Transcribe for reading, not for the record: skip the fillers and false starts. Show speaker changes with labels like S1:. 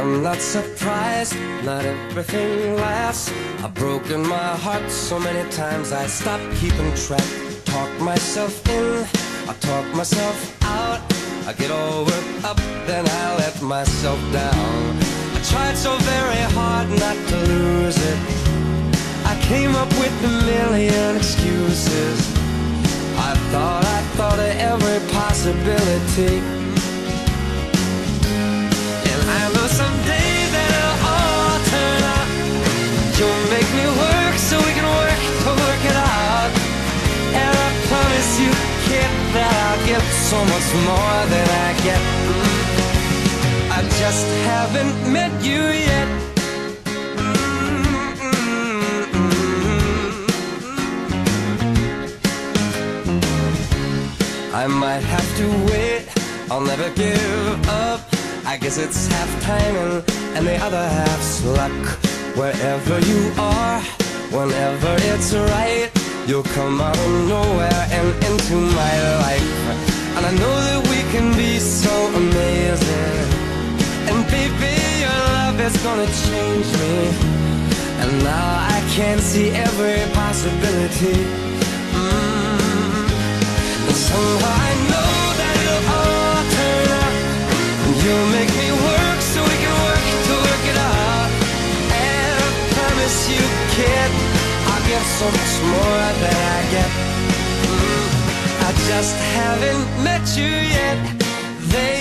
S1: I'm not surprised, not everything lasts. I've broken my heart so many times I stopped keeping track. Talk myself in, I talk myself out. I get all worked up, then I let myself down. I tried so very hard not to lose it. I came up with a million excuses. I thought of every possibility. And I know someday that it'll all turn out. You'll make me work so we can work to work it out. And I promise you, kid, that I'll give so much more than I get. I just haven't met you yet. I might have to wait, I'll never give up. I guess it's half timing and the other half's luck. Wherever you are, whenever it's right, you'll come out of nowhere and into my life. And I know that we can be so amazing. And baby, your love is gonna change me. And now I can see every possibility. And somehow I know that it'll all turn out. You'll make me work so we can work to work it out. And I promise you, kid, I'll give so much more than I get. I just haven't met you yet. They